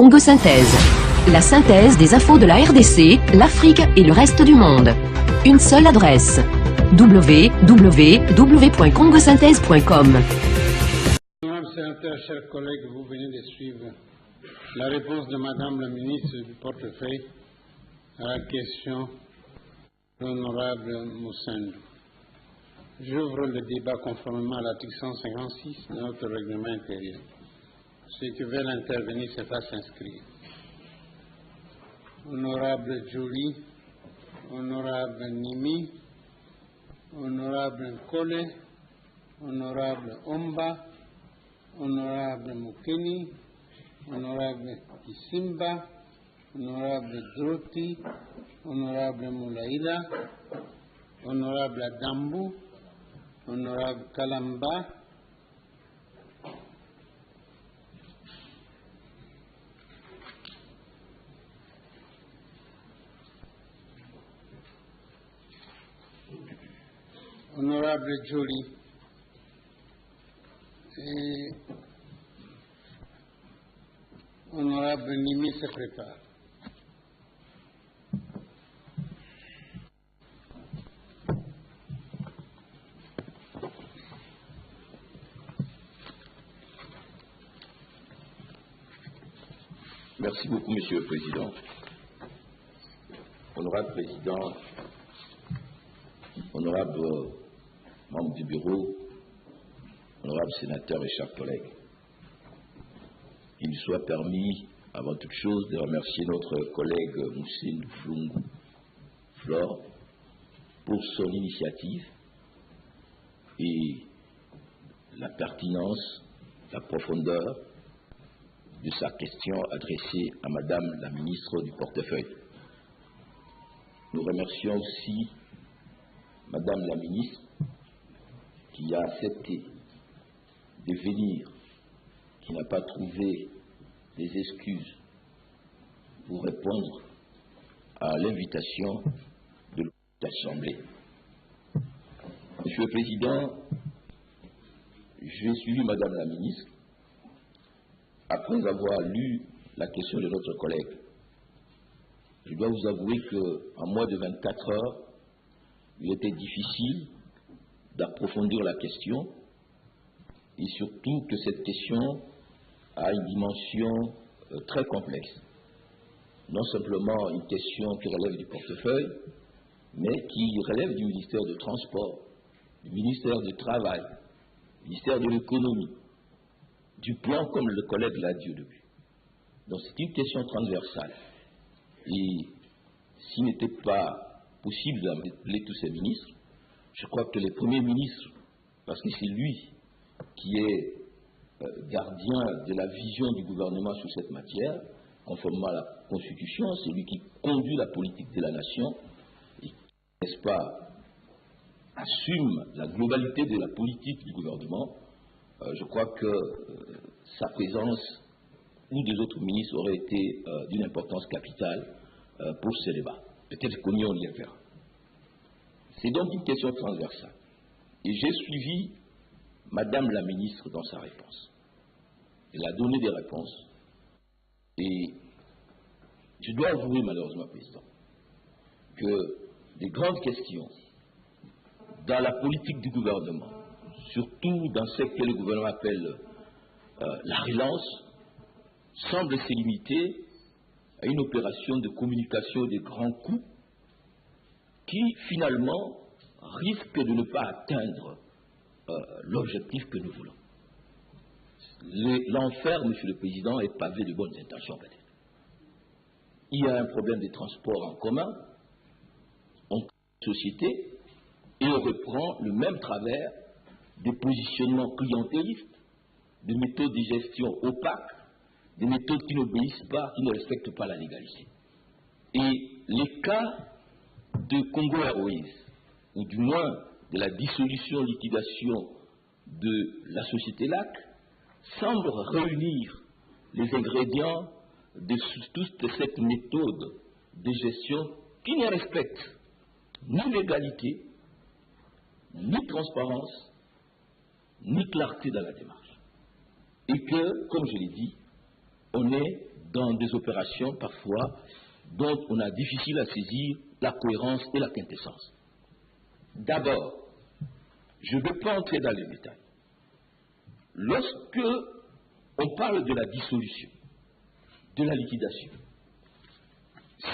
Congo Synthèse. La synthèse des infos de la RDC, l'Afrique et le reste du monde. Une seule adresse. www.congosynthèse.com. Madame la sénateur, chers collègues, vous venez de suivre la réponse de Madame la ministre du portefeuille à la question de l'honorable Moussendou. J'ouvre le débat conformément à l'article 156 de notre règlement intérieur. Ceux qui veulent intervenir se fassent inscrire. Honorable Joly, honorable Nimi, honorable Nkole, honorable Omba, honorable Mukeni, honorable Kisimba, honorable Droti, honorable Moulaïla, honorable Adambou, honorable Kalamba, honorable Joly et honorable Nimi se prépare. Merci beaucoup, Monsieur le Président. Honorable Président, honorable membre du bureau, honorable sénateur et chers collègues, qu'il me soit permis, avant toute chose, de remercier notre collègue Moussine Flungou Flore pour son initiative et la pertinence, la profondeur de sa question adressée à Madame la ministre du portefeuille. Nous remercions aussi Madame la ministre qui a accepté de venir, qui n'a pas trouvé des excuses pour répondre à l'invitation de l'Assemblée. Monsieur le Président, j'ai suivi Madame la ministre après avoir lu la question de notre collègue. Je dois vous avouer qu'en moins de 24 heures, il était difficile d'approfondir la question et surtout que cette question a une dimension très complexe. Non simplement une question qui relève du portefeuille, mais qui relève du ministère du Transport, du ministère du Travail, du ministère de l'Économie, du plan comme le collègue l'a dit au début. Donc c'est une question transversale. Et s'il n'était pas possible d'appeler tous ces ministres, je crois que les premiers ministres, parce que c'est lui qui est gardien de la vision du gouvernement sur cette matière, conformément à la Constitution, c'est lui qui conduit la politique de la nation et qui, n'est-ce pas, assume la globalité de la politique du gouvernement. Je crois que sa présence ou des autres ministres aurait été d'une importance capitale pour ce débat. Peut-être qu'on y verra. C'est donc une question transversale. Et j'ai suivi Madame la ministre dans sa réponse. Elle a donné des réponses. Et je dois avouer, malheureusement, Président, que des grandes questions dans la politique du gouvernement, surtout dans ce que le gouvernement appelle la relance, semblent se limiter à une opération de communication de grands coups qui, finalement, risque de ne pas atteindre l'objectif que nous voulons. L'enfer, Monsieur le Président, est pavé de bonnes intentions, peut-être. Il y a un problème de transport en commun, en société, et on reprend le même travers des positionnements clientélistes, des méthodes de gestion opaques, des méthodes qui n'obéissent pas, qui ne respectent pas la légalité. Et les cas de Congo Airways, ou du moins de la dissolution, liquidation de la société LAC, semblent réunir les ingrédients de toute cette méthode de gestion qui ne respecte ni légalité, ni transparence, ni clarté dans la démarche. Et que, comme je l'ai dit, on est dans des opérations parfois dont on a difficile à saisir la cohérence et la quintessence. D'abord, je ne vais pas entrer dans les détails. Lorsque on parle de la dissolution, de la liquidation,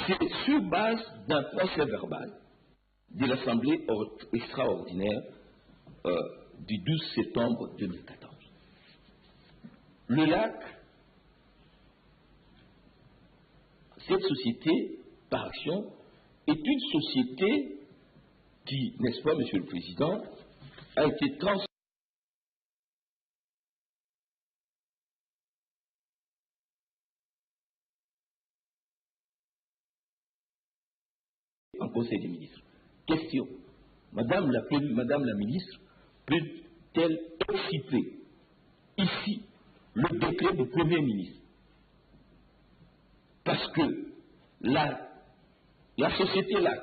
c'est sur base d'un procès verbal de l'Assemblée extraordinaire du 12 septembre 2014. Le LAC, cette société par action, est une société qui, n'est-ce pas, Monsieur le Président, a été transformée en Conseil des ministres. Question. Madame la ministre peut-elle citer ici le décret du Premier ministre? Parce que la société LAC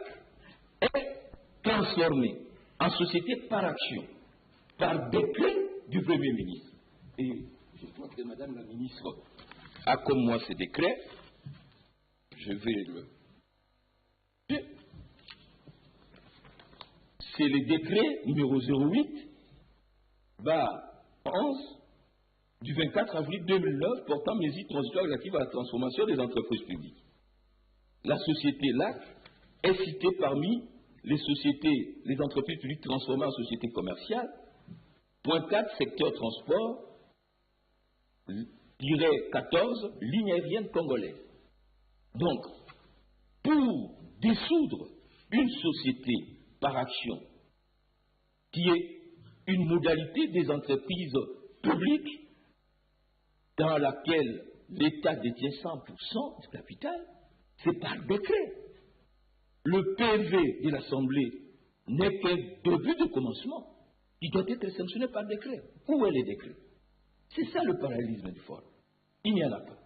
est transformée en société par action, par décret du Premier ministre. Et je crois que Madame la ministre a comme moi ce décret. Je vais le... C'est le décret numéro 08, 11, du 24 avril 2009, portant mesures transitoires relatives à la transformation des entreprises publiques. La société LAC est citée parmi les entreprises publiques transformées en sociétés commerciales. Point 4, secteur transport, 14, ligne aérienne congolaise. Donc, pour dissoudre une société par action, qui est une modalité des entreprises publiques dans laquelle l'État détient 100% du capital, c'est par décret. Le PV de l'Assemblée n'est qu'un début de commencement qui doit être sanctionné par décret. Où est le décret? C'est ça le parallélisme du fort. Il n'y en a pas.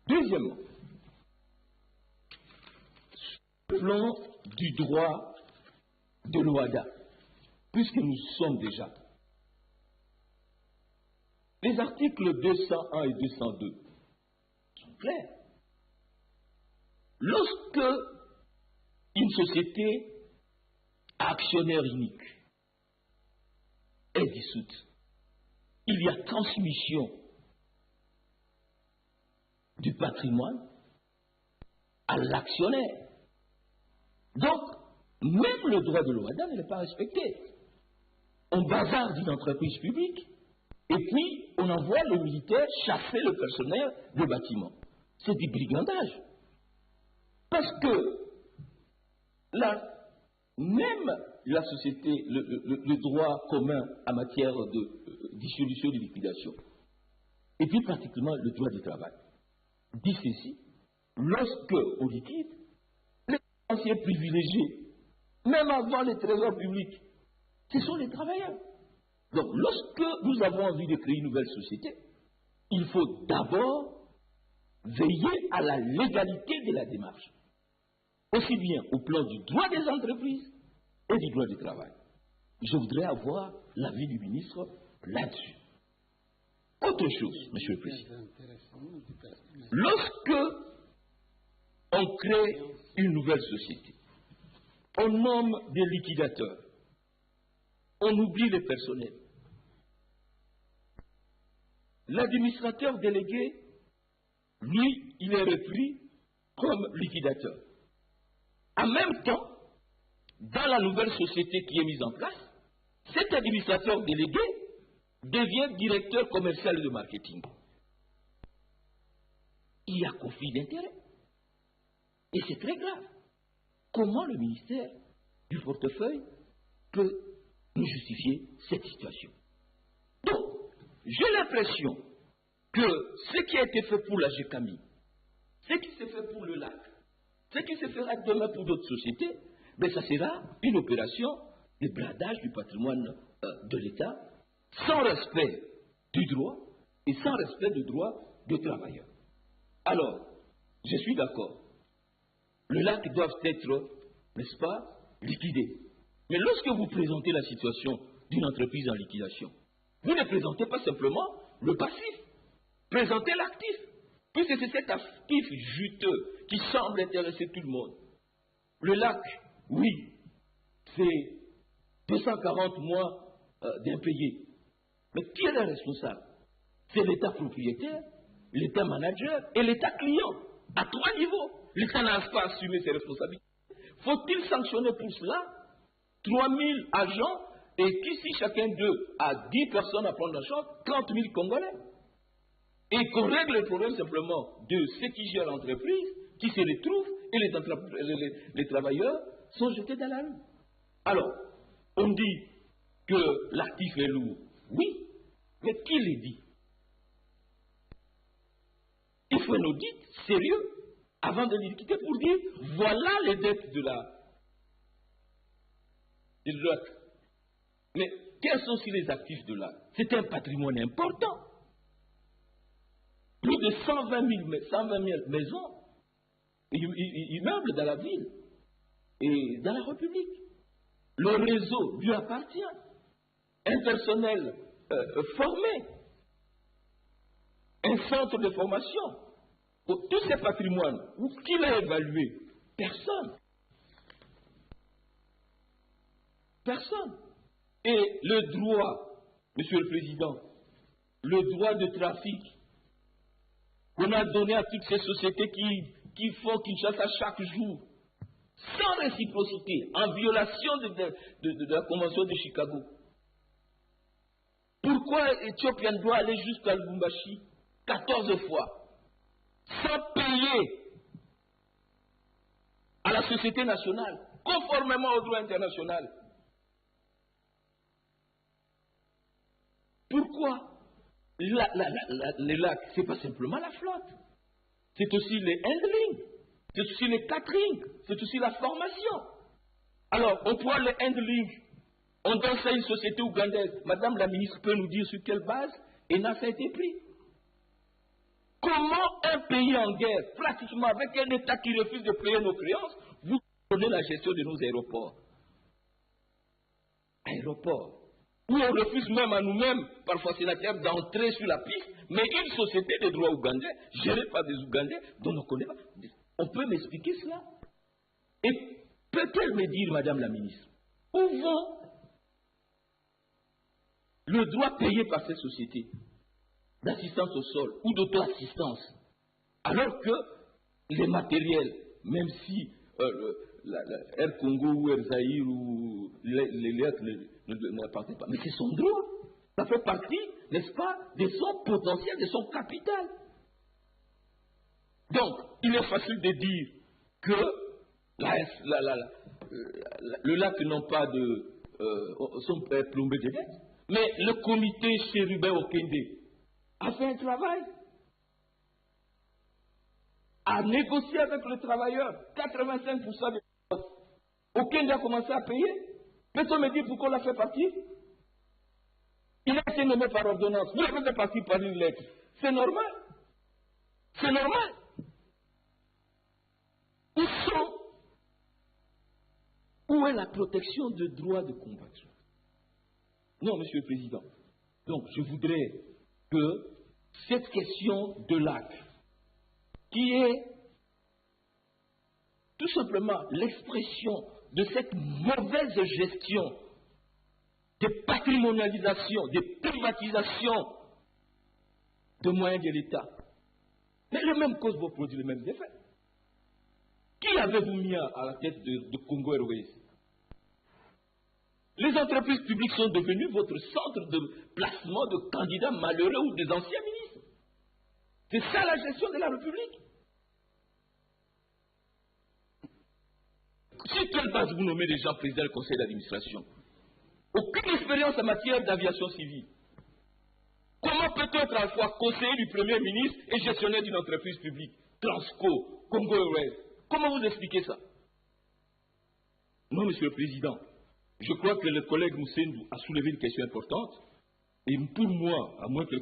Deuxièmement, le plan du droit de l'OHADA, puisque nous sommes déjà. Les articles 201 et 202 sont clairs. Lorsque une société actionnaire unique est dissoute, il y a transmission du patrimoine à l'actionnaire. Donc, même le droit de l'OHADA n'est pas respecté. On bazarde une entreprise publique et puis on envoie les militaires chasser le personnel des bâtiments. C'est du brigandage. Parce que même la société, le droit commun en matière de dissolution de liquidation, et puis pratiquement le droit du travail, dit ceci: lorsque on liquide, les financiers privilégiés, même avant les trésors publics, ce sont les travailleurs. Donc, lorsque nous avons envie de créer une nouvelle société, il faut d'abord veiller à la légalité de la démarche, aussi bien au plan du droit des entreprises et du droit du travail. Je voudrais avoir l'avis du ministre là-dessus. Autre chose, Monsieur le Président. Lorsque on crée une nouvelle société, on nomme des liquidateurs, on oublie les personnels. L'administrateur délégué, lui, il est repris comme liquidateur. En même temps, dans la nouvelle société qui est mise en place, cet administrateur délégué devient directeur commercial de marketing. Il y a conflit d'intérêts. Et c'est très grave. Comment le ministère du portefeuille peut nous justifier cette situation? Donc, j'ai l'impression que ce qui a été fait pour la GECAMI, ce qui s'est fait pour le LAC, ce qui se fera demain pour d'autres sociétés, ben ça sera une opération de bradage du patrimoine de l'État, sans respect du droit et sans respect du droit des travailleurs. Alors, je suis d'accord. Le LAC doit être, n'est-ce pas, liquidé. Mais lorsque vous présentez la situation d'une entreprise en liquidation, vous ne présentez pas simplement le passif, présentez l'actif. puisque c'est cet actif juteux qui semble intéresser tout le monde. Le lac, oui, c'est 240 mois d'impayés. Mais qui est le responsable? C'est l'État propriétaire, l'État manager et l'État client, à 3 niveaux. L'État n'a pas assumé ses responsabilités. Faut-il sanctionner pour cela 3000 agents et qu'ici chacun d'eux a 10 personnes à prendre en charge, 30 000 Congolais? Et qu'on règle le problème simplement de ceux qui gèrent l'entreprise, qui se retrouvent et les travailleurs sont jetés dans la rue. Alors, on dit que l'actif est lourd. Oui, mais qui le dit? Il faut un audit sérieux avant de l'équité pour dire voilà les dettes de la l'AC. Mais quels sont aussi les actifs de l'AC? C'est un patrimoine important. Plus de 120 000 maisons, immeubles dans la ville et dans la République. Le réseau lui appartient. Un personnel formé. Un centre de formation. Pour tous ces patrimoines, qui l'a évalué? Personne. Personne. Et le droit, Monsieur le Président, le droit de trafic qu'on a donné à toutes ces sociétés qui font Kinshasa chaque jour, sans réciprocité, en violation de la Convention de Chicago. Pourquoi Éthiopien doit aller jusqu'à Lubumbashi 14 fois sans payer à la société nationale, conformément au droit international? Pourquoi? Les lacs, ce n'est pas simplement la flotte. C'est aussi les handling, c'est aussi les catering, c'est aussi la formation. Alors, on prend le handling, on donne ça à une société ougandaise. Madame la ministre peut nous dire sur quelle base ENAS a été pris? Comment un pays en guerre, pratiquement avec un État qui refuse de payer nos créances, vous donnez la gestion de nos aéroports? Aéroports. Où on refuse même à nous-mêmes, parfois sénateurs, d'entrer sur la piste, mais une société de droit ougandais, gérée par des Ougandais, dont on ne connaît pas. On peut m'expliquer cela? Et peut-elle me dire, Madame la ministre, où vont le droit payé par ces sociétés d'assistance au sol ou d'auto-assistance, alors que les matériels, même si Air Congo ou Air Zaïre ou les lettres n'appartiennent pas, mais c'est son droit. Ça fait partie, n'est-ce pas, de son potentiel, de son capital. Donc, il est facile de dire que le lac n'ont pas de... sont plombés de dettes, mais le comité Chérubin Okende a fait un travail, a négocié avec le travailleur 85% des postes. Okende a commencé à payer. Peut-on me dire pourquoi on l'a fait partir? Il a été nommé par ordonnance. Vous l'avez fait partir par une lettre. C'est normal. C'est normal. Où est la protection des droits de combattre? Non, Monsieur le Président. Donc, je voudrais que cette question de l'AC, qui est tout simplement l'expression de cette mauvaise gestion, de patrimonialisation, de privatisation de moyens de l'État, mais les mêmes causes vont produire les mêmes effets. Qui avez-vous mis à la tête de Congo Airways? Les entreprises publiques sont devenues votre centre de placement de candidats malheureux ou des anciens ministres. C'est ça la gestion de la République. Sur quelle base vous nommez des gens présidents du conseil d'administration? Aucune expérience en matière d'aviation civile. Comment peut-on être à la fois conseiller du Premier ministre et gestionnaire d'une entreprise publique? Transco, Congo Airways. Comment vous expliquez ça? Non, Monsieur le Président. Je crois que le collègue Moussendou a soulevé une question importante. Et pour moi, à moins que le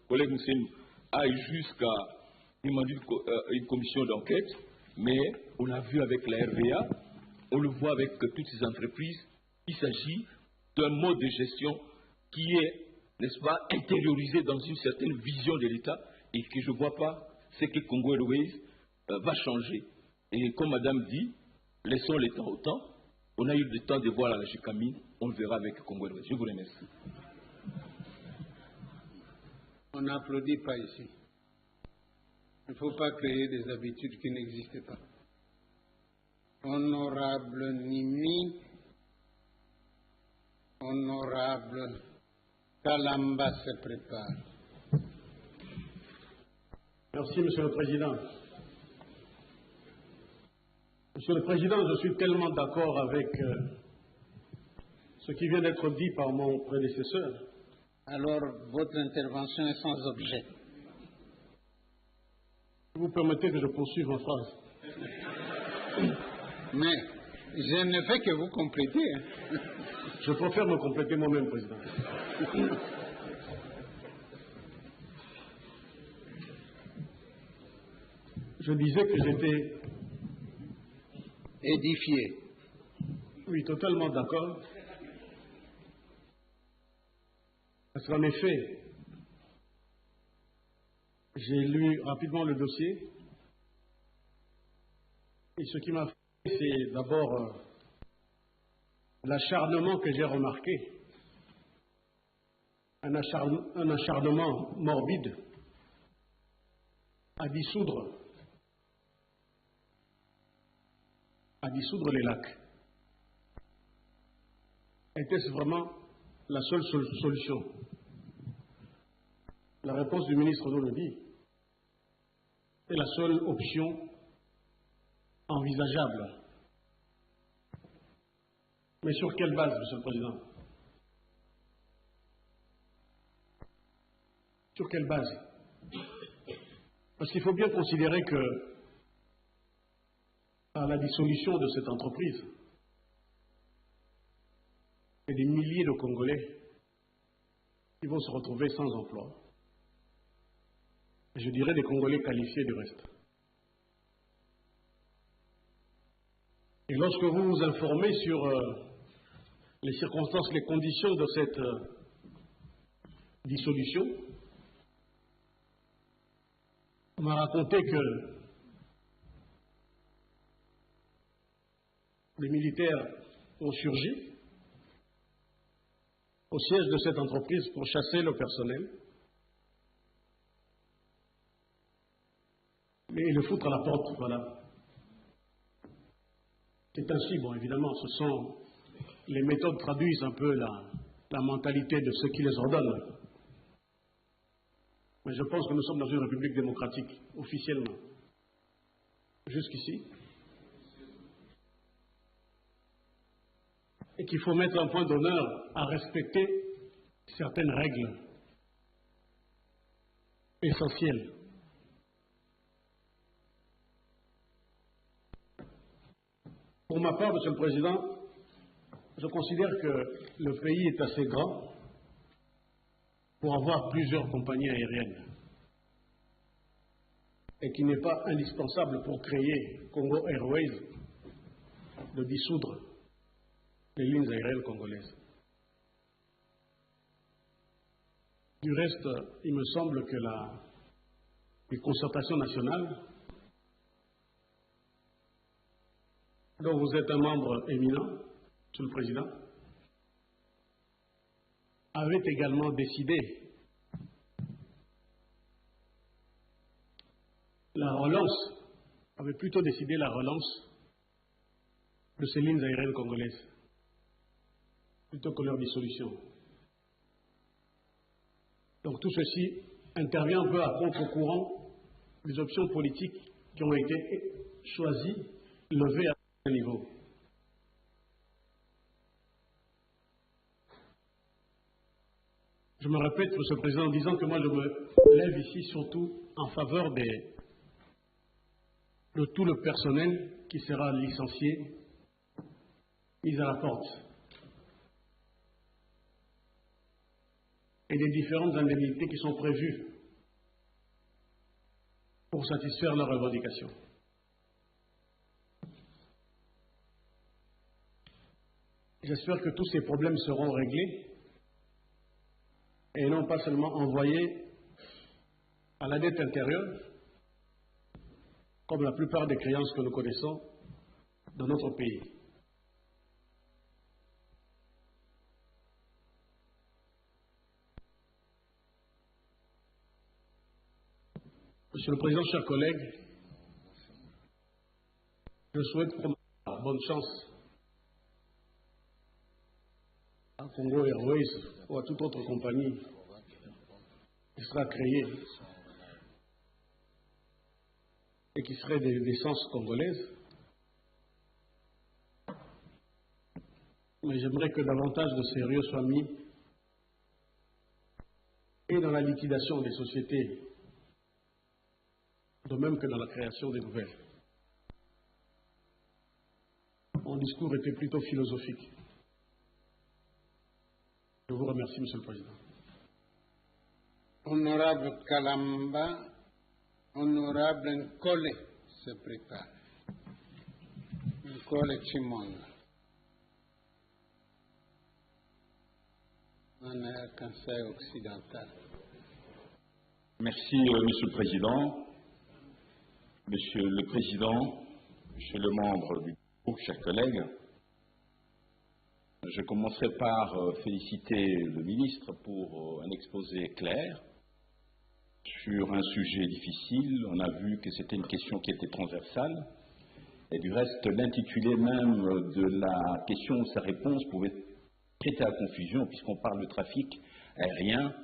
collègue Moussendou aille jusqu'à demander une commission d'enquête, mais on l'a vu avec la RVA, on le voit avec toutes ces entreprises, il s'agit d'un mode de gestion qui est, n'est-ce pas, intériorisé dans une certaine vision de l'État et et que je ne vois pas ce que Congo Airways va changer. Et comme Madame dit, laissons le temps au temps. On a eu le temps de voir la Chicamine, on le verra avec Congo Airways. Je vous remercie. On n'applaudit pas ici. Il ne faut pas créer des habitudes qui n'existent pas. Honorable Nimi, honorable Kalamba se prépare. Merci, Monsieur le Président. Monsieur le Président, je suis tellement d'accord avec ce qui vient d'être dit par mon prédécesseur. Alors, votre intervention est sans objet. Si vous permettez que je poursuive ma phrase. Mais je ne fais que vous compléter. Je préfère me compléter moi-même, Président. Je disais que j'étais édifié. Oui, totalement d'accord. Parce qu'en effet, j'ai lu rapidement le dossier. Et ce qui m'a fait, c'est d'abord l'acharnement que j'ai remarqué. Un acharnement morbide à dissoudre les lacs. Était-ce vraiment la seule solution? La réponse du ministre nous le dit. C'est la seule option envisageable. Mais sur quelle base, Monsieur le Président? Sur quelle base? Parce qu'il faut bien considérer que à la dissolution de cette entreprise, il y a des milliers de Congolais qui vont se retrouver sans emploi. Et je dirais des Congolais qualifiés du reste. Et lorsque vous vous informez sur les circonstances, les conditions de cette dissolution, on m'a raconté que les militaires ont surgi au siège de cette entreprise pour chasser le personnel et le foutre à la porte, voilà. C'est ainsi, bon, évidemment, ce sont les méthodes traduisent un peu la mentalité de ceux qui les ordonnent. Mais je pense que nous sommes dans une république démocratique, officiellement. Jusqu'ici. Et qu'il faut mettre un point d'honneur à respecter certaines règles essentielles. Pour ma part, Monsieur le Président, je considère que le pays est assez grand pour avoir plusieurs compagnies aériennes et qu'il n'est pas indispensable pour créer Congo Airways de dissoudre les lignes aériennes congolaises. Du reste, il me semble que les concertations nationales, dont vous êtes un membre éminent, Monsieur le Président, avait également décidé la relance, avait plutôt décidé la relance de ces lignes aériennes congolaises, plutôt que leur dissolution. Donc tout ceci intervient un peu à contre-courant des options politiques qui ont été choisies, levées à ce niveau. Je me répète, Monsieur le Président, en disant que moi je me lève ici surtout en faveur de tout le personnel qui sera licencié, mis à la porte, et des différentes indemnités qui sont prévues pour satisfaire leurs revendications. J'espère que tous ces problèmes seront réglés et non pas seulement envoyés à la dette intérieure, comme la plupart des créances que nous connaissons dans notre pays. Monsieur le Président, chers collègues, je souhaite promouvoir bonne chance à Congo Airways ou à toute autre compagnie qui sera créée et qui serait d'essence congolaise. Mais j'aimerais que davantage de sérieux soit mis et dans la liquidation des sociétés, de même que dans la création des nouvelles. Mon discours était plutôt philosophique. Je vous remercie, Monsieur le Président. Honorable Kalamba, honorable Nkole se prépare. Nkole Chimonga. En Conseil occidental. Merci, Monsieur le Président. Monsieur le Président, Monsieur le membre du groupe, chers collègues, je commencerai par féliciter le ministre pour un exposé clair sur un sujet difficile. On a vu que c'était une question qui était transversale. Et du reste, l'intitulé même de la question ou sa réponse pouvait prêter à confusion puisqu'on parle de trafic aérien,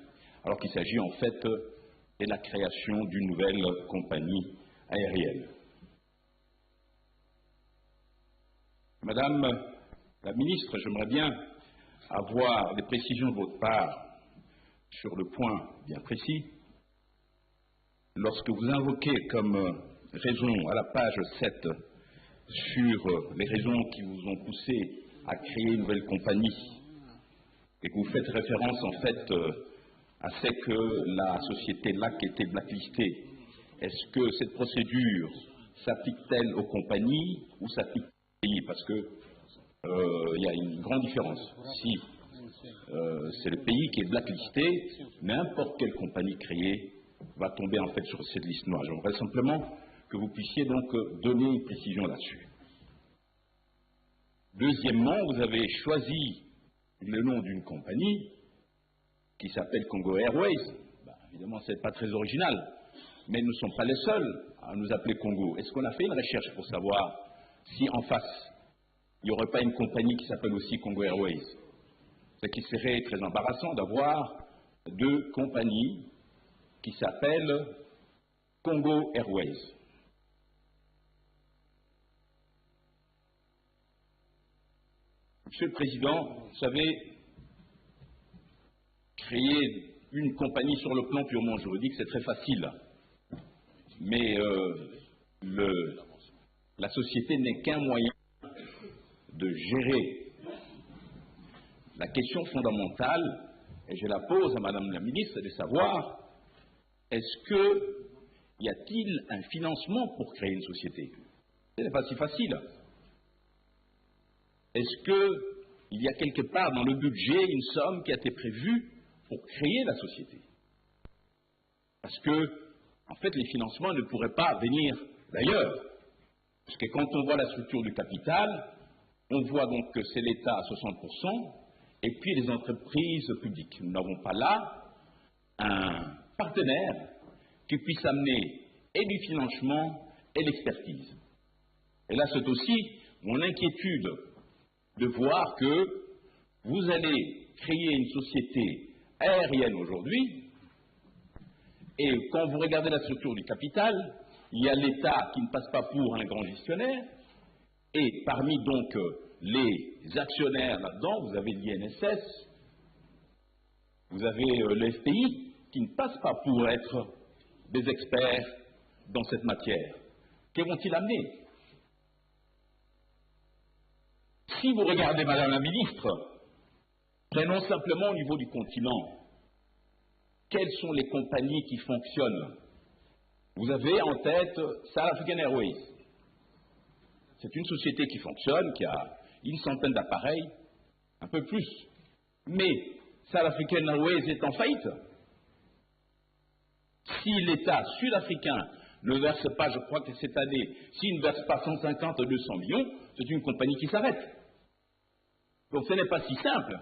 alors qu'il s'agit en fait de la création d'une nouvelle compagnie aérienne. Madame la ministre, j'aimerais bien avoir des précisions de votre part sur le point bien précis. Lorsque vous invoquez comme raison à la page 7 sur les raisons qui vous ont poussé à créer une nouvelle compagnie et que vous faites référence en fait à ce que la société LAC était blacklistée, est-ce que cette procédure s'applique-t-elle aux compagnies ou s'applique aux pays? Parce que y a une grande différence. Si c'est le pays qui est blacklisté, n'importe quelle compagnie créée va tomber en fait sur cette liste noire. J'aimerais simplement que vous puissiez donc donner une précision là-dessus. Deuxièmement, vous avez choisi le nom d'une compagnie qui s'appelle Congo Airways. Évidemment, ce n'est pas très original, mais nous ne sommes pas les seuls à nous appeler Congo. Est-ce qu'on a fait une recherche pour savoir si en face, il n'y aurait pas une compagnie qui s'appelle aussi Congo Airways? Ce qui serait très embarrassant d'avoir deux compagnies qui s'appellent Congo Airways. Monsieur le Président, vous savez, créer une compagnie sur le plan purement juridique, c'est très facile. Mais la société n'est qu'un moyen de gérer. La question fondamentale, et je la pose à Madame la ministre, c'est de savoir, est-ce que y a-t-il un financement pour créer une société? Ce n'est pas si facile. Est-ce qu'il y a quelque part dans le budget une somme qui a été prévue pour créer la société? Parce que, en fait, les financements ne pourraient pas venir d'ailleurs. Parce que quand on voit la structure du capital, on voit donc que c'est l'État à 60% et puis les entreprises publiques. Nous n'avons pas là un partenaire qui puisse amener et du financement et l'expertise. Et là, c'est aussi mon inquiétude de voir que vous allez créer une société aérienne aujourd'hui et quand vous regardez la structure du capital, il y a l'État qui ne passe pas pour un grand gestionnaire et parmi donc les actionnaires là-dedans, vous avez l'INSS, vous avez le FPI qui ne passent pas pour être des experts dans cette matière. Que vont-ils amener? Si vous regardez, Madame la Ministre, prenons simplement au niveau du continent, quelles sont les compagnies qui fonctionnent? Vous avez en tête South African Airways. C'est une société qui fonctionne, qui a une centaine d'appareils, un peu plus. Mais South African Airways est en faillite. si l'État sud-africain ne verse pas, je crois que cette année, s'il ne verse pas 150 ou 200 millions, c'est une compagnie qui s'arrête. Donc ce n'est pas si simple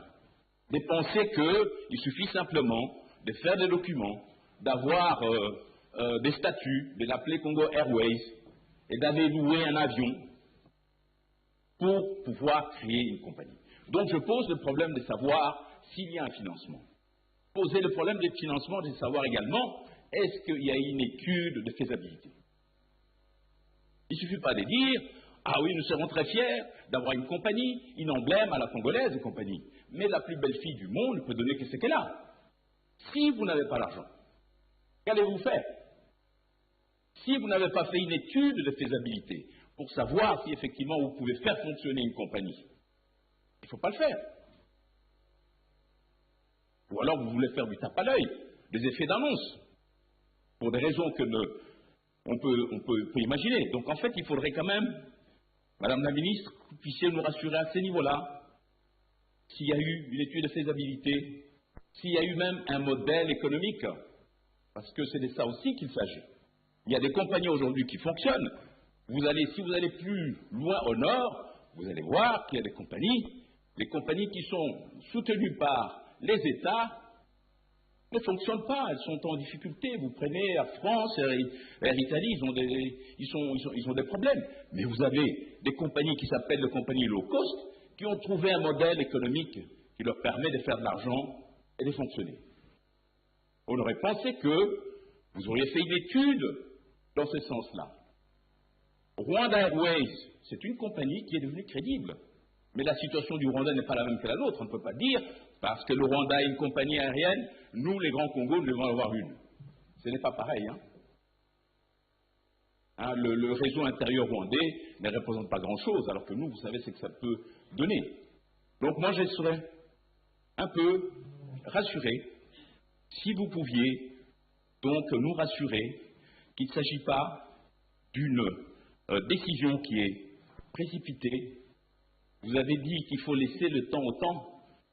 de penser qu'il suffit simplement de faire des documents, d'avoir des statuts, de l'appeler Congo Airways et d'aller louer un avion pour pouvoir créer une compagnie. Donc je pose le problème de savoir s'il y a un financement. Poser le problème du financement, c'est de savoir également est-ce qu'il y a une étude de faisabilité. Il ne suffit pas de dire ah oui, nous serons très fiers d'avoir une compagnie, une emblème à la congolaise et compagnie. Mais la plus belle fille du monde ne peut donner que ce qu'elle a. Si vous n'avez pas l'argent, qu'allez-vous faire? Si vous n'avez pas fait une étude de faisabilité pour savoir si effectivement vous pouvez faire fonctionner une compagnie, il ne faut pas le faire. Ou alors vous voulez faire du tape à l'œil, des effets d'annonce, pour des raisons que on peut imaginer. Donc en fait, il faudrait quand même, Madame la Ministre, que vous puissiez nous rassurer à ce niveau-là, s'il y a eu une étude de faisabilité, s'il y a eu même un modèle économique, parce que c'est de ça aussi qu'il s'agit. Il y a des compagnies aujourd'hui qui fonctionnent. Si vous allez plus loin au nord, vous allez voir qu'il y a des compagnies qui sont soutenues par les États, ne fonctionnent pas, elles sont en difficulté. Vous prenez Air France, Air Italie, ils ont des problèmes. Mais vous avez des compagnies qui s'appellent des compagnies low cost, qui ont trouvé un modèle économique qui leur permet de faire de l'argent et de fonctionner. On aurait pensé que vous auriez fait une étude dans ce sens-là. Rwanda Airways, c'est une compagnie qui est devenue crédible. Mais la situation du Rwanda n'est pas la même que la nôtre. On ne peut pas dire, parce que le Rwanda a une compagnie aérienne, nous, les grands Congos, nous devons en avoir une. Ce n'est pas pareil. Le réseau intérieur rwandais ne représente pas grand-chose, alors que nous, vous savez ce que ça peut donner. Donc moi, je serais un peu rassuré si vous pouviez donc nous rassurer qu'il ne s'agit pas d'une décision qui est précipitée. Vous avez dit qu'il faut laisser le temps au temps,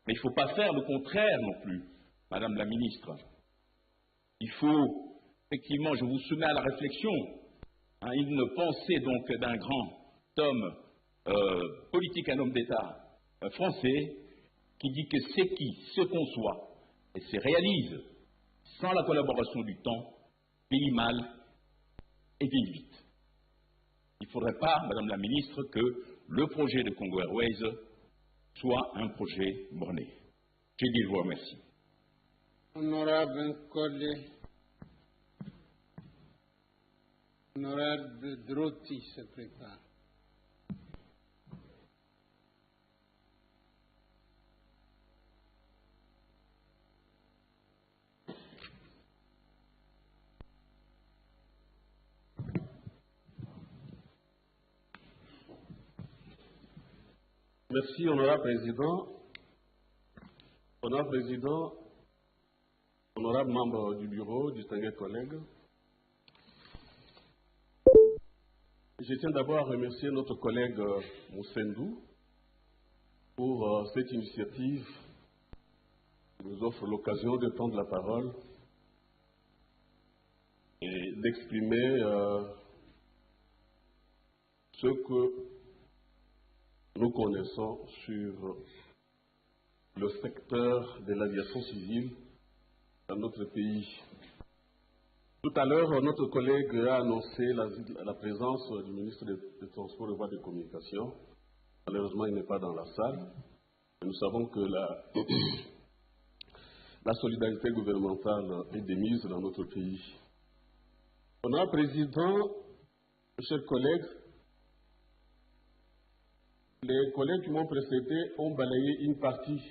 mais il ne faut pas faire le contraire non plus, Madame la Ministre. Il faut, effectivement, je vous soumets à la réflexion, une pensée donc d'un grand homme politique, un homme d'État français, qui dit que ce qui se conçoit et se réalise sans la collaboration du temps vieillit mal et vieillit vite. Il ne faudrait pas, Madame la Ministre, que le projet de Congo Airways soit un projet borné. J'ai dit, je vous remercie. Honorable collègue, Honorable Drotti se prépare. Merci, Honorable Président. Honorable Président, honorable membre du bureau, distingués collègues, je tiens d'abord à remercier notre collègue Moussendou pour cette initiative qui nous offre l'occasion de prendre la parole et d'exprimer ce que nous connaissons sur le secteur de l'aviation civile dans notre pays. Tout à l'heure, notre collègue a annoncé la présence du ministre des Transports et Voies de Communication. Malheureusement, il n'est pas dans la salle. Et nous savons que la solidarité gouvernementale est démise dans notre pays. Honorable Président, chers collègues, les collègues qui m'ont précédé ont balayé une partie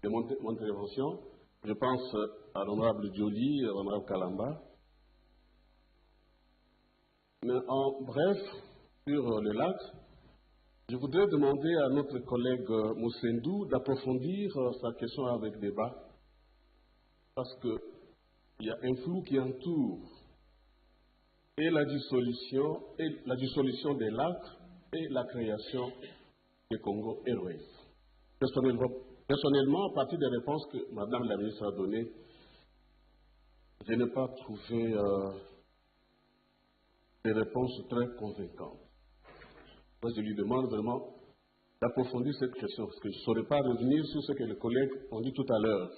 de mon intervention. Je pense à l'honorable Dioli et à l'honorable Kalamba. Mais en bref, sur le lac, je voudrais demander à notre collègue Moussendou d'approfondir sa question avec débat, parce qu'il y a un flou qui entoure et la dissolution des lacs et la création de Congo Airways. Personnellement, à partir des réponses que Madame la Ministre a données, je n'ai pas trouvé des réponses très convaincantes. Moi, je lui demande vraiment d'approfondir cette question, parce que je ne saurais pas revenir sur ce que les collègues ont dit tout à l'heure.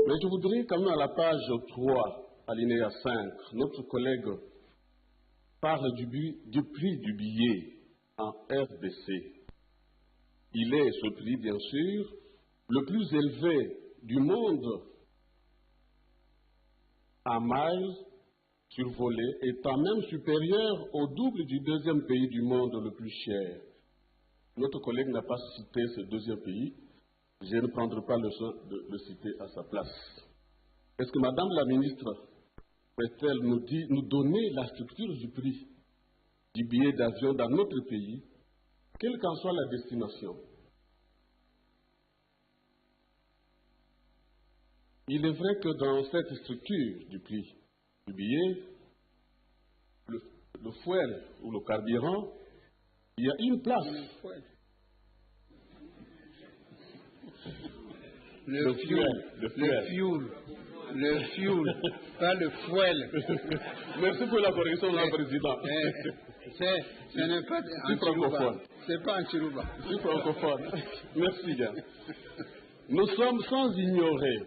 Mais je voudrais quand même à la page 3, alinéa 5, notre collègue parle du prix du billet en RDC. Il est, ce prix, bien sûr, le plus élevé du monde en miles survolés, étant même supérieur au double du deuxième pays du monde le plus cher. Notre collègue n'a pas cité ce deuxième pays. Je ne prendrai pas le soin de le citer à sa place. Est-ce que Madame la ministre peut-elle nous donner la structure du prix du billet d'avion dans notre pays, quelle qu'en soit la destination? Il est vrai que dans cette structure du prix du billet, le fuel ou le carburant, il y a une place. Le fuel, pas le fuel. Merci pour la correction, Madame la Présidente. Ce n'est pas en francophone. C'est pas en Chirouba. C'est francophone. Merci, bien. Nous sommes sans ignorer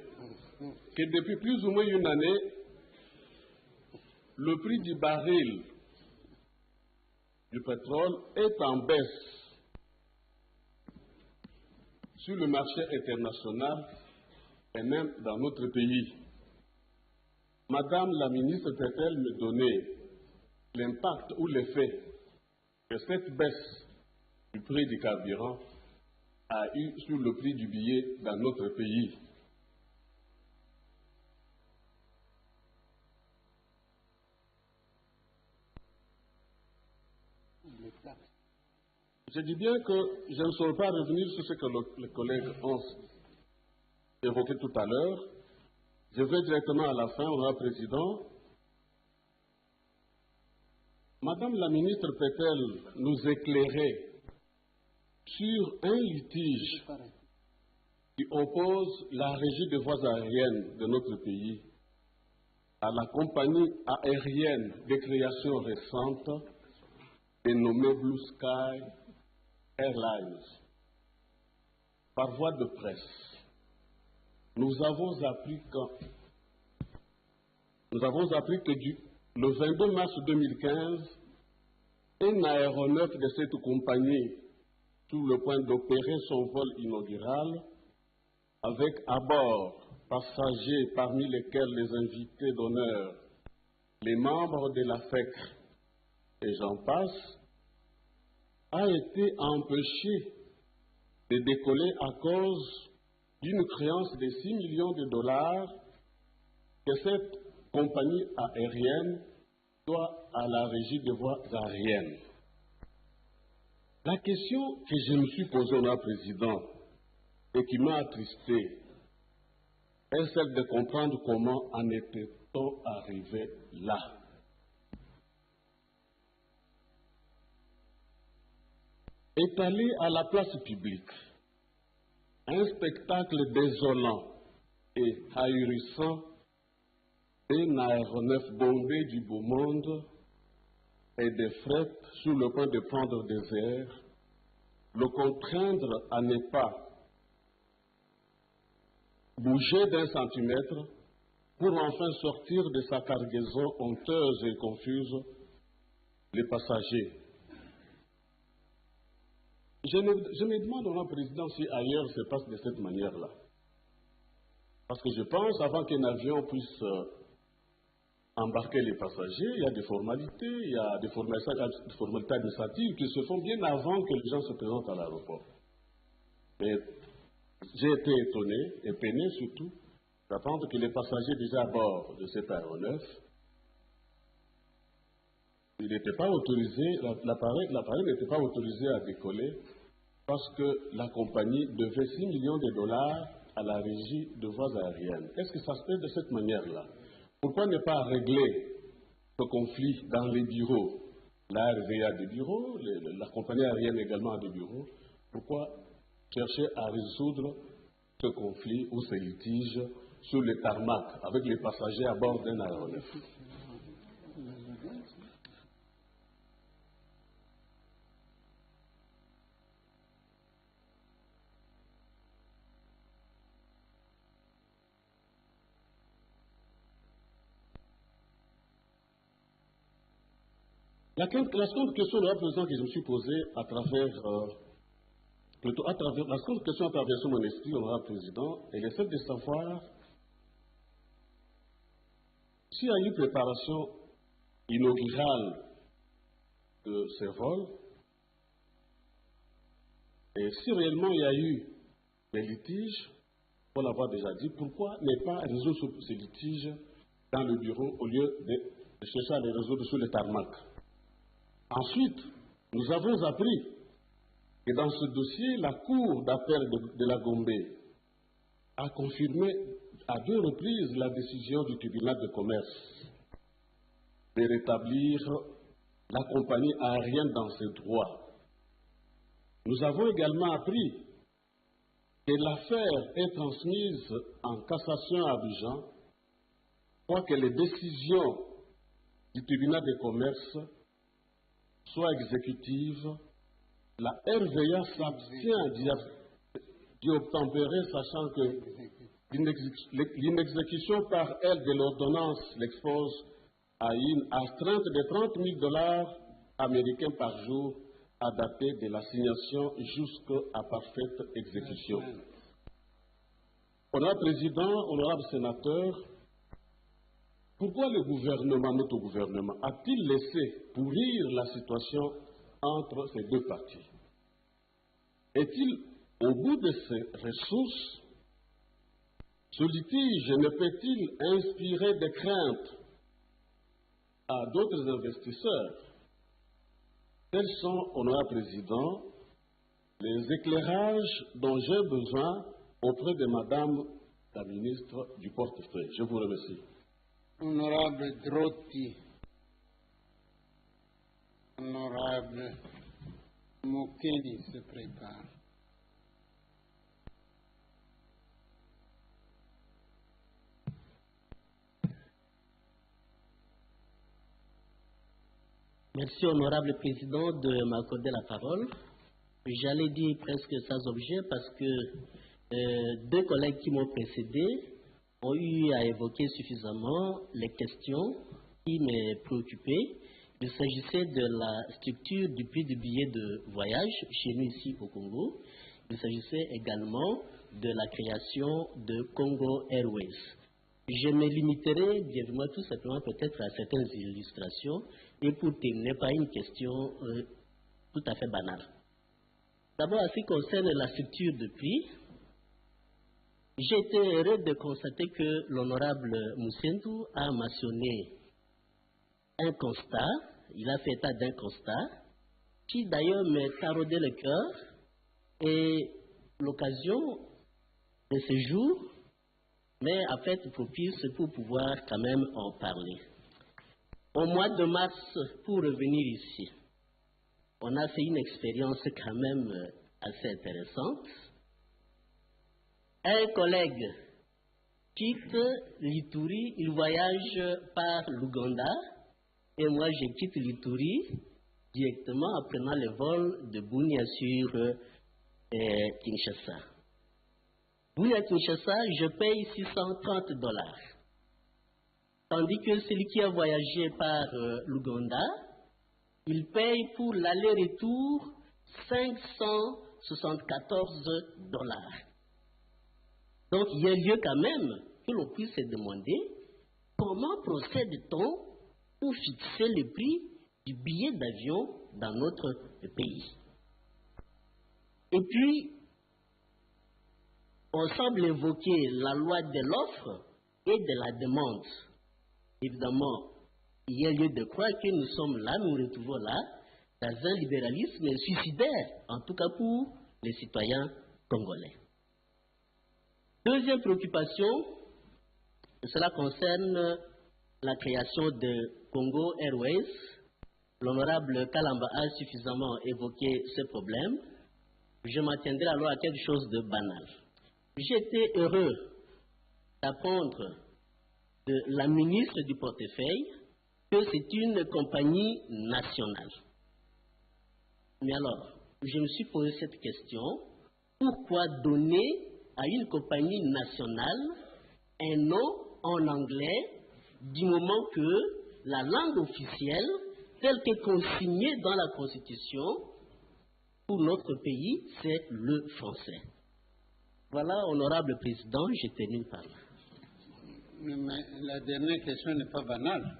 que depuis plus ou moins une année, le prix du baril du pétrole est en baisse sur le marché international et même dans notre pays. Madame la ministre peut-elle me donner l'impact ou l'effet que cette baisse du prix du carburant a eu sur le prix du billet dans notre pays? Je dis bien que je ne saurais pas revenir sur ce que les collègues ont évoqué tout à l'heure. Je vais directement à la fin, Honorable Président. Madame la ministre peut-elle nous éclairer sur un litige qui oppose la régie des voies aériennes de notre pays à la compagnie aérienne de création récente dénommée Blue Sky Airlines? Par voie de presse, nous avons appris que le 22 mars 2015, un aéronef de cette compagnie, sur le point d'opérer son vol inaugural, avec à bord passagers parmi lesquels les invités d'honneur, les membres de la FEC et j'en passe, a été empêché de décoller à cause d'une créance de 6 millions de dollars que cette compagnie aérienne doit à la régie des voies aériennes. La question que je me suis posée, Honorable Président, et qui m'a attristé, est celle de comprendre comment en était-on arrivé là. Étalé à la place publique, un spectacle désolant et ahurissant d'un aéronef bombé du beau monde et des frettes sur le point de prendre des airs, le contraindre à ne pas bouger d'un centimètre pour enfin sortir de sa cargaison honteuse et confuse les passagers. Je me demande, Honorable Président, si ailleurs se passe de cette manière-là. Parce que je pense, avant qu'un avion puisse embarquer les passagers, il y a des formalités, il y a des formalités administratives qui se font bien avant que les gens se présentent à l'aéroport. Et j'ai été étonné et peiné surtout d'apprendre que les passagers déjà à bord de cet aéronef, il n'était pas autorisé, l'appareil n'était pas autorisé à décoller parce que la compagnie devait 6 millions de dollars à la régie de voies aériennes. Est-ce que ça se fait de cette manière-là? Pourquoi ne pas régler ce conflit dans les bureaux? La RVA a des bureaux, la compagnie aérienne également a des bureaux. Pourquoi chercher à résoudre ce conflit ou ce litige sur le tarmac avec les passagers à bord d'un aéronef. La seconde question de la présidente que je me suis posée à travers la seconde question à traverser mon esprit, honorable président, elle est celle de savoir s'il y a eu préparation inaugurale de ces vols et si réellement il y a eu des litiges, pour l'avoir déjà dit, pourquoi ne pas résoudre ces litiges dans le bureau au lieu de chercher à les résoudre sur le tarmac? Ensuite, nous avons appris que dans ce dossier, la Cour d'appel de la Gombe a confirmé à 2 reprises la décision du tribunal de commerce de rétablir la compagnie aérienne dans ses droits. Nous avons également appris que l'affaire est transmise en cassation à Abidjan, quoique les décisions du tribunal de commerce soit exécutive, la RVA s'abstient d'y obtempérer, sachant que l'inexécution par elle de l'ordonnance l'expose à une astreinte de 30 000 $ américains par jour à dater de l'assignation jusqu'à parfaite exécution. Honorable Président, honorable sénateur, pourquoi le gouvernement, notre gouvernement, a-t-il laissé pourrir la situation entre ces 2 parties? Est-il au bout de ses ressources? Ce litige ne peut-il inspirer des craintes à d'autres investisseurs? Tels sont, honorable président, les éclairages dont j'ai besoin auprès de Madame la ministre du Portefeuille. Je vous remercie. Honorable Drotti, honorable Mokeni se prépare. Merci, honorable président, de m'accorder la parole. J'allais dire presque sans objet parce que 2 collègues qui m'ont précédé ont eu à évoquer suffisamment les questions qui me préoccupaient. Il s'agissait de la structure du prix du billet de voyage chez nous ici au Congo. Il s'agissait également de la création de Congo Airways. Je me limiterai brièvement tout simplement peut-être à certaines illustrations et pour terminer par une question tout à fait banale. D'abord, en ce qui concerne la structure de prix, j'ai été heureux de constater que l'honorable Moussendou a mentionné un constat, il a fait état d'un constat, qui d'ailleurs me taraudait le cœur, et l'occasion de ce jour m'est en fait propice pour pouvoir quand même en parler. Au mois de mars, pour revenir ici, on a fait une expérience quand même assez intéressante. Un collègue quitte l'Ituri, il voyage par l'Ouganda, et moi je quitte l'Ituri directement en prenant le vol de Bunia sur Kinshasa. Bunia Kinshasa, je paye $630. Tandis que celui qui a voyagé par l'Ouganda, il paye pour l'aller-retour $574. Donc, il y a lieu quand même que l'on puisse se demander comment procède-t-on pour fixer le prix du billet d'avion dans notre pays. Et puis, on semble évoquer la loi de l'offre et de la demande. Évidemment, il y a lieu de croire que nous sommes là, nous nous retrouvons là, dans un libéralisme suicidaire, en tout cas pour les citoyens congolais. Deuxième préoccupation, cela concerne la création de Congo Airways. L'honorable Kalamba a suffisamment évoqué ce problème. Je m'attendrai alors à quelque chose de banal. J'ai été heureux d'apprendre de la ministre du portefeuille que c'est une compagnie nationale. Mais alors, je me suis posé cette question, pourquoi donner à une compagnie nationale un nom en anglais du moment que la langue officielle, telle que consignée dans la Constitution, pour notre pays, c'est le français. Voilà, honorable président, je termine par là. Mais la dernière question n'est pas banale.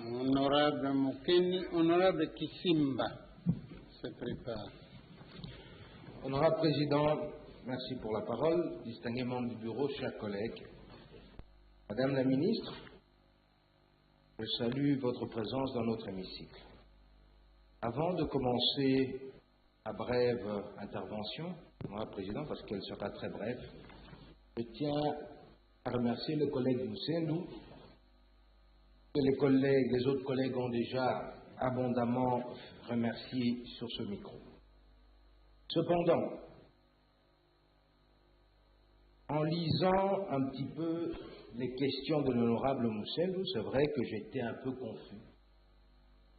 Honorable Mokeni, honorable Kisimba se prépare. Honorable Président, merci pour la parole. Distingués membres du bureau, chers collègues. Madame la Ministre, je salue votre présence dans notre hémicycle. Avant de commencer ma brève intervention, Honorable Président, parce qu'elle sera très brève, je tiens à remercier le collègue Moussendou, que les autres collègues ont déjà abondamment remercié sur ce micro. Cependant, en lisant un petit peu les questions de l'honorable Moussendou, c'est vrai que j'étais un peu confus.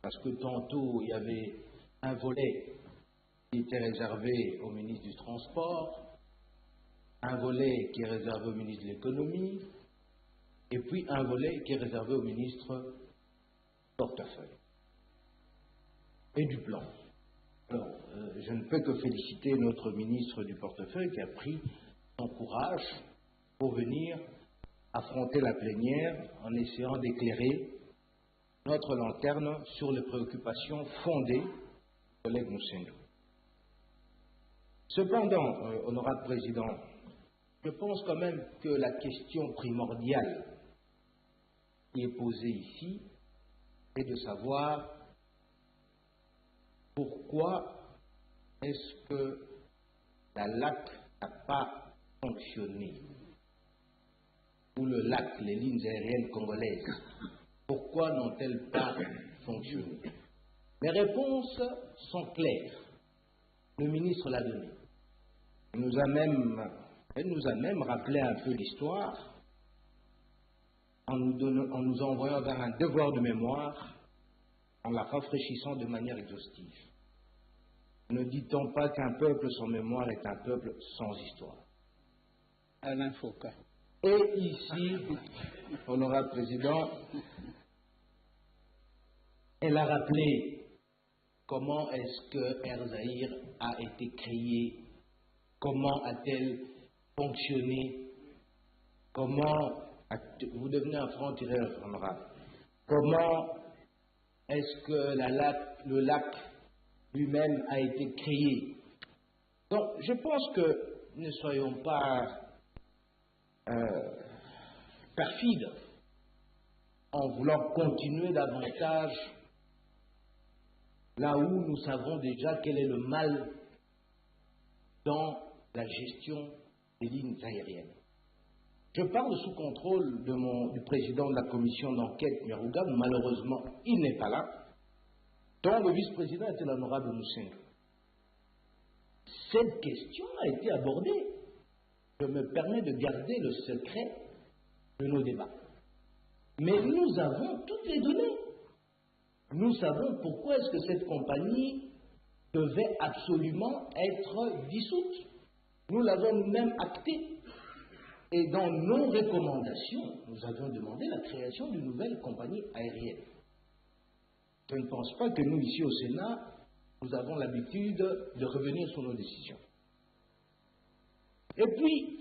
Parce que tantôt, il y avait un volet qui était réservé au ministre du Transport, un volet qui est réservé au ministre de l'Économie, et puis un volet qui est réservé au ministre du Portefeuille et du Plan. Alors, je ne peux que féliciter notre ministre du Portefeuille qui a pris son courage pour venir affronter la plénière en essayant d'éclairer notre lanterne sur les préoccupations fondées du collègue Moussendou. Cependant, honorable président, je pense quand même que la question primordiale qui est posée ici est de savoir pourquoi est-ce que la LAC n'a pas fonctionné, ou le LAC, les lignes aériennes congolaises, pourquoi n'ont-elles pas fonctionné? Les réponses sont claires. Le ministre l'a donné. Elle nous a même rappelé un peu l'histoire en nous envoyant vers un devoir de mémoire, en la rafraîchissant de manière exhaustive. Ne dit-on pas qu'un peuple sans mémoire est un peuple sans histoire? Alain Foucault. Et ici, honorable président, elle a rappelé comment est-ce que Air Zahir a été créé, comment a-t-elle fonctionné, comment, vous devenez un franc-tireur, honorable, comment est-ce que le lac lui-même a été créé. Donc, je pense que ne soyons pas perfides en voulant continuer davantage là où nous savons déjà quel est le mal dans la gestion des lignes aériennes. Je parle sous contrôle du président de la commission d'enquête, Mirouga, malheureusement il n'est pas là, dont le vice-président était l'honorable Moussendou. Cette question a été abordée. Je me permets de garder le secret de nos débats. Mais nous avons toutes les données. Nous savons pourquoi est-ce que cette compagnie devait absolument être dissoute. Nous l'avons nous-mêmes acté. Et dans nos recommandations, nous avions demandé la création d'une nouvelle compagnie aérienne. Je ne pense pas que nous, ici au Sénat, nous avons l'habitude de revenir sur nos décisions. Et puis,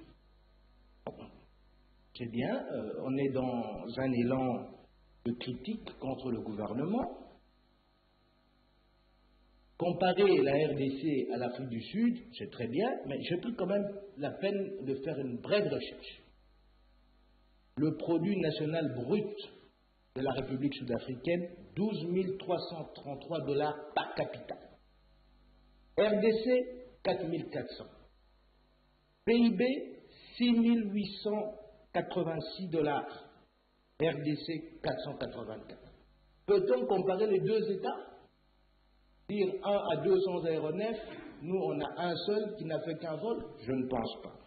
c'est bien, on est dans un élan de critique contre le gouvernement. Comparer la RDC à l'Afrique du Sud, c'est très bien, mais j'ai pris quand même la peine de faire une brève recherche. Le produit national brut de la République sud-africaine, 12 333 $ par capita. RDC, 4 400. PIB, 6 886 $. RDC, 484. Peut-on comparer les deux États? Dire 1 à 200 aéronefs, nous on a un seul qui n'a fait qu'un vol? Je ne pense pas.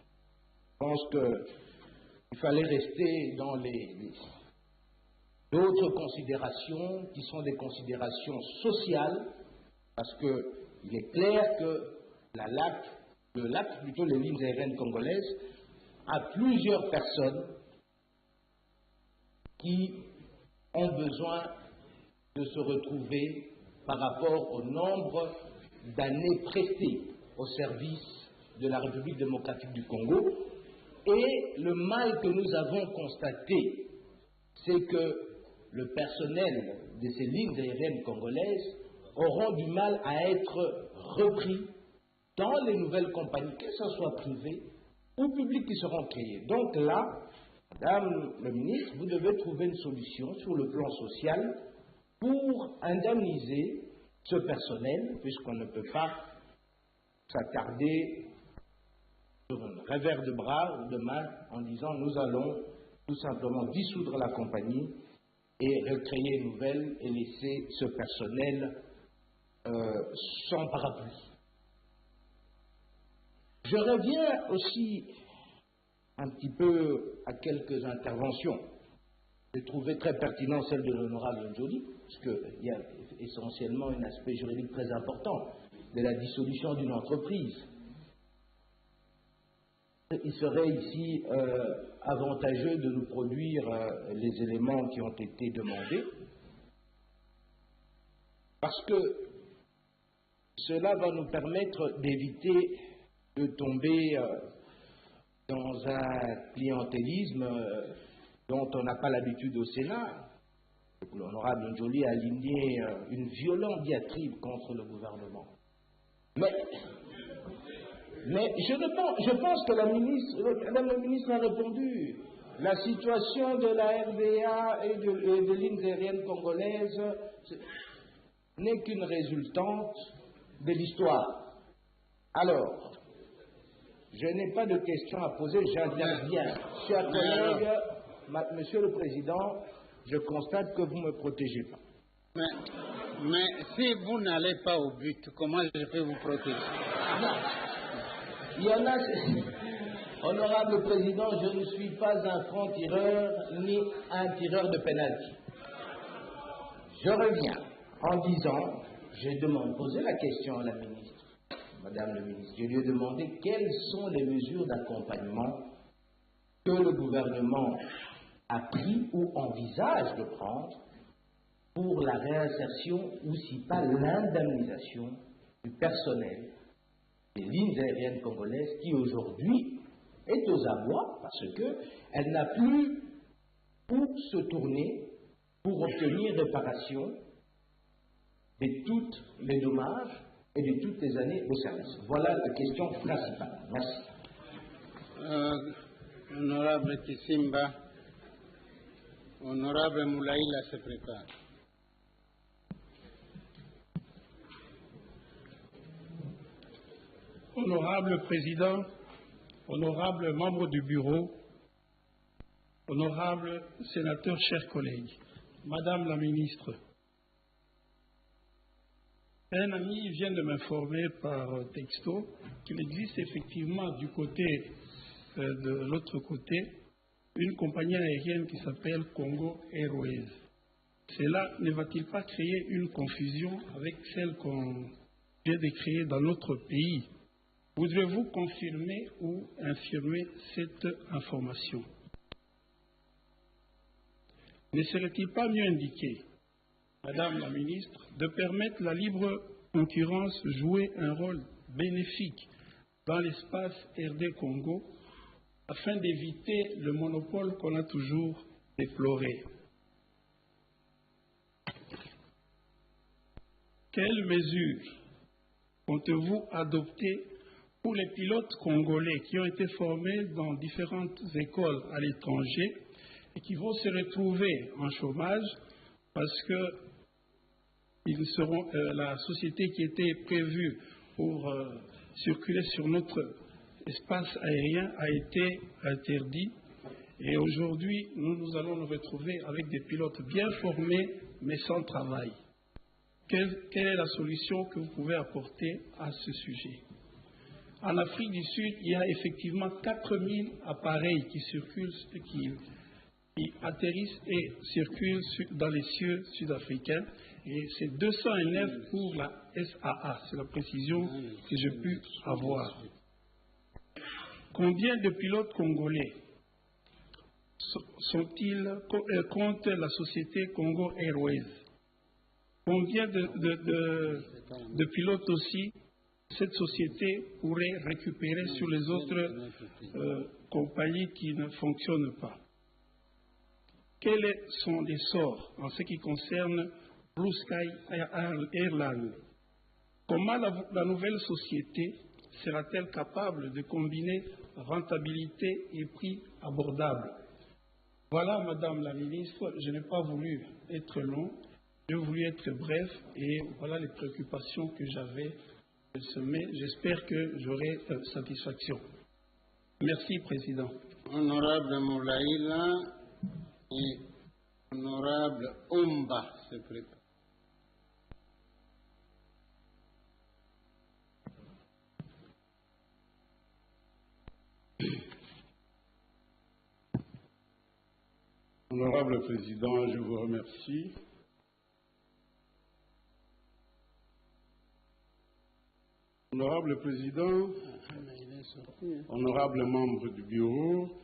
Je pense qu'il fallait rester dans d'autres considérations qui sont des considérations sociales, parce qu'il est clair que les lignes aériennes congolaises, a plusieurs personnes qui ont besoin de se retrouver par rapport au nombre d'années prestées au service de la République démocratique du Congo. Et le mal que nous avons constaté, c'est que le personnel de ces lignes aériennes congolaises auront du mal à être repris dans les nouvelles compagnies, que ce soit privées ou publiques, qui seront créées. Donc là, Madame le ministre, vous devez trouver une solution sur le plan social pour indemniser ce personnel, puisqu'on ne peut pas s'attarder sur un revers de bras ou de main en disant nous allons tout simplement dissoudre la compagnie et recréer une nouvelle et laisser ce personnel sans parapluie. Je reviens aussi un petit peu à quelques interventions. J'ai trouvé très pertinent celle de l'honorable Njoli, parce qu'il y a essentiellement un aspect juridique très important de la dissolution d'une entreprise. Il serait ici avantageux de nous produire les éléments qui ont été demandés, parce que cela va nous permettre d'éviter de tomber dans un clientélisme dont on n'a pas l'habitude au Sénat. L'honorable Njoli a aligné une violente diatribe contre le gouvernement. Mais je pense que Madame la ministre a répondu. La situation de la RDA et de lignes aériennes congolaises n'est qu'une résultante de l'histoire. Alors, je n'ai pas de questions à poser, j'interviens. Chers collègues, Monsieur le Président, je constate que vous ne me protégez pas. Mais si vous n'allez pas au but, comment je peux vous protéger? Non. Il y en a... Honorable Président, je ne suis pas un franc-tireur ni un tireur de pénalty. Je reviens en disant, j'ai posé la question à la ministre. Madame le ministre, je lui ai demandé quelles sont les mesures d'accompagnement que le gouvernement a pris ou envisage de prendre pour la réinsertion ou si pas l'indemnisation du personnel des lignes aériennes congolaises qui aujourd'hui est aux abois parce qu'elle n'a plus où se tourner pour obtenir réparation de tous les dommages et de toutes les années de service. Voilà la question principale. Merci. Honorable Kissimba, honorable Moulaïla se prépare. Honorable Président, honorable membre du Bureau, honorable sénateur, chers collègues, Madame la Ministre, un ami vient de m'informer par texto qu'il existe effectivement du côté de l'autre côté une compagnie aérienne qui s'appelle Congo Airways. Cela ne va-t-il pas créer une confusion avec celle qu'on vient de créer dans notre pays? Voudrez-vous confirmer ou infirmer cette information? Ne serait-il pas mieux indiqué, Madame la Ministre, de permettre la libre concurrence jouer un rôle bénéfique dans l'espace RD Congo afin d'éviter le monopole qu'on a toujours déploré? Quelles mesures comptez-vous adopter pour les pilotes congolais qui ont été formés dans différentes écoles à l'étranger et qui vont se retrouver en chômage parce que la société qui était prévue pour circuler sur notre espace aérien a été interdite et aujourd'hui nous allons nous retrouver avec des pilotes bien formés mais sans travail. Quelle est la solution que vous pouvez apporter à ce sujet? En Afrique du Sud, il y a effectivement 4000 appareils qui circulent, qui atterrissent et circulent dans les cieux sud-africains. Et c'est 209 pour la SAA. C'est la précision que j'ai pu avoir. Combien de pilotes congolais sont-ils contre la société Congo Airways? Combien de pilotes aussi cette société pourrait récupérer sur les autres compagnies qui ne fonctionnent pas? Quels sont les sorts en ce qui concerne Blue Sky Airlines? Comment la nouvelle société sera-t-elle capable de combiner rentabilité et prix abordable? Voilà, Madame la Ministre, je n'ai pas voulu être long, j'ai voulu être bref et voilà les préoccupations que j'avais semées. J'espère que j'aurai satisfaction. Merci, Président. Honorable Moulaïla et Honorable Omba se prépare. Honorable Président, je vous remercie. Honorable Président, honorables membres du Bureau,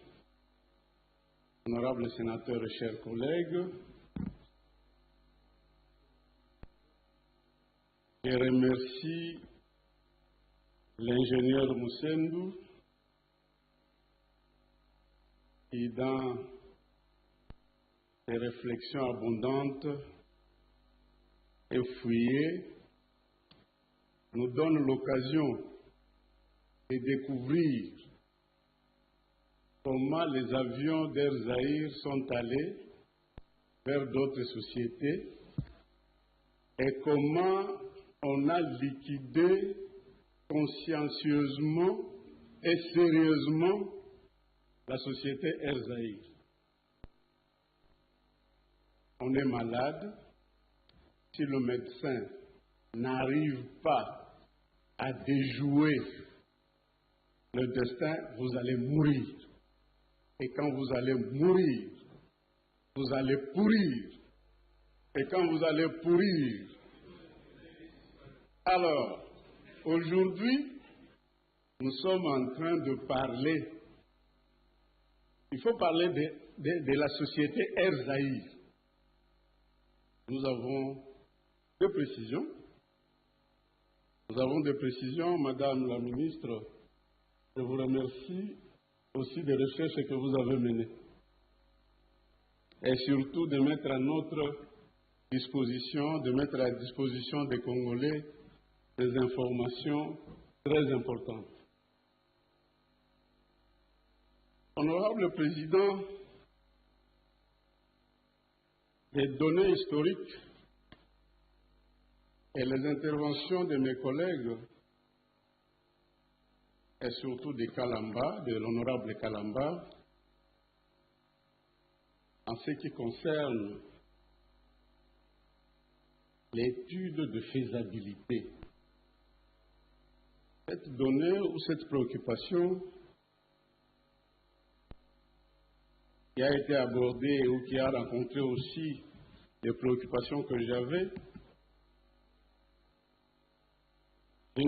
honorables sénateurs et chers collègues, je remercie l'ingénieur Mousendou qui, dans ses réflexions abondantes et fouillées, nous donne l'occasion de découvrir comment les avions d'Air Zahir sont allés vers d'autres sociétés et comment on a liquidé consciencieusement et sérieusement la société Air Zahir. On est malade, si le médecin n'arrive pas à déjouer le destin, vous allez mourir. Et quand vous allez mourir, vous allez pourrir. Et quand vous allez pourrir, alors, aujourd'hui, nous sommes en train de parler, il faut parler de la société Air Zahir. Nous avons deux précisions. Nous avons des précisions, Madame la Ministre. Je vous remercie aussi des recherches que vous avez menées. Et surtout de mettre à notre disposition, de mettre à la disposition des Congolais des informations très importantes. Honorable Président, les données historiques et les interventions de mes collègues, et surtout de Kalamba, de l'honorable Kalamba, en ce qui concerne l'étude de faisabilité. Cette donnée ou cette préoccupation qui a été abordée ou qui a rencontré aussi les préoccupations que j'avais, je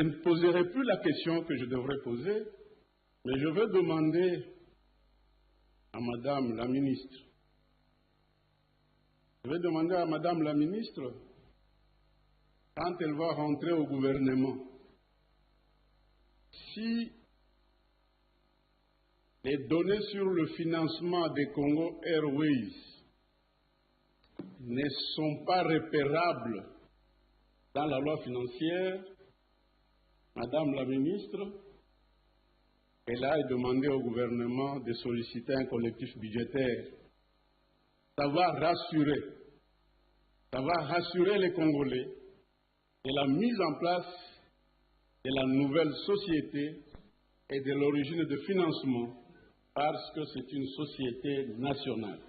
ne poserai plus la question que je devrais poser, mais je vais demander à Madame la Ministre, quand elle va rentrer au gouvernement, si les données sur le financement des Congo Airways ne sont pas repérables dans la loi financière, Madame la Ministre, elle a demandé au gouvernement de solliciter un collectif budgétaire. Ça va rassurer les Congolais de la mise en place de la nouvelle société et de l'origine de financement, parce que c'est une société nationale.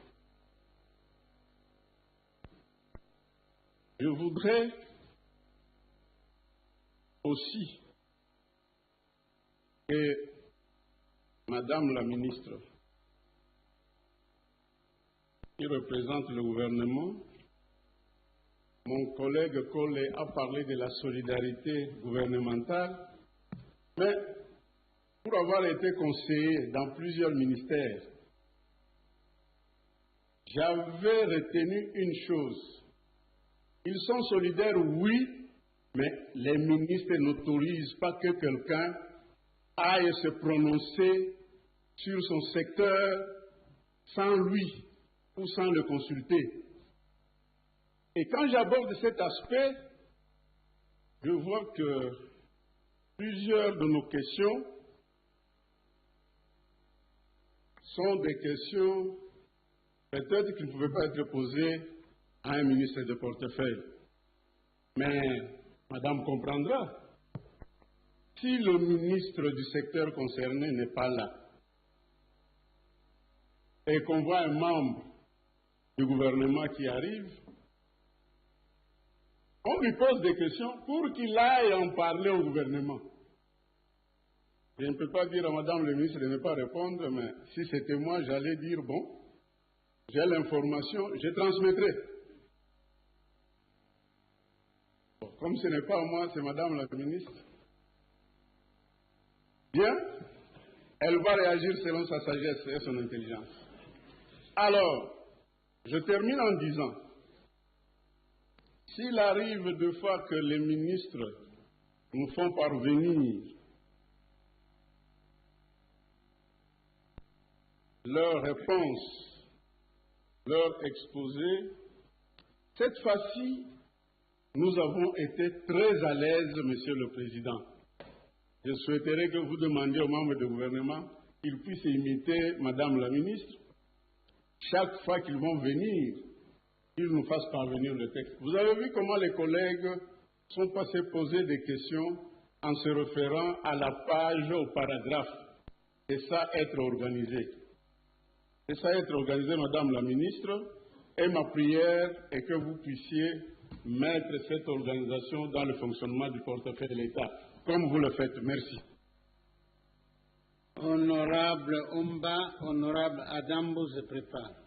Je voudrais aussi Et Madame la ministre, qui représente le gouvernement, mon collègue Collé a parlé de la solidarité gouvernementale, mais pour avoir été conseiller dans plusieurs ministères, j'avais retenu une chose. Ils sont solidaires, oui, mais les ministres n'autorisent pas que quelqu'un aille se prononcer sur son secteur sans lui ou sans le consulter. Et quand j'aborde cet aspect, je vois que plusieurs de nos questions sont des questions peut-être qui ne pouvaient pas être posées à un ministre de portefeuille. Mais Madame comprendra, si le ministre du secteur concerné n'est pas là et qu'on voit un membre du gouvernement qui arrive, on lui pose des questions pour qu'il aille en parler au gouvernement. Je ne peux pas dire à Madame le ministre de ne pas répondre, mais si c'était moi, j'allais dire, bon, j'ai l'information, je transmettrai. Bon, comme ce n'est pas moi, c'est Madame la ministre. Bien, elle va réagir selon sa sagesse et son intelligence. Alors, je termine en disant, s'il arrive deux fois que les ministres nous font parvenir leurs réponses, leur exposé, cette fois-ci, nous avons été très à l'aise, Monsieur le Président. Je souhaiterais que vous demandiez aux membres du gouvernement qu'ils puissent imiter Madame la ministre. Chaque fois qu'ils vont venir, qu'ils nous fassent parvenir le texte. Vous avez vu comment les collègues sont passés poser des questions en se référant à la page, au paragraphe. C'est ça être organisé. C'est ça être organisé, Madame la ministre. Et ma prière est que vous puissiez mettre cette organisation dans le fonctionnement du portefeuille de l'État, comme vous le faites. Merci. Honorable Omba, honorable Adambo se prépare.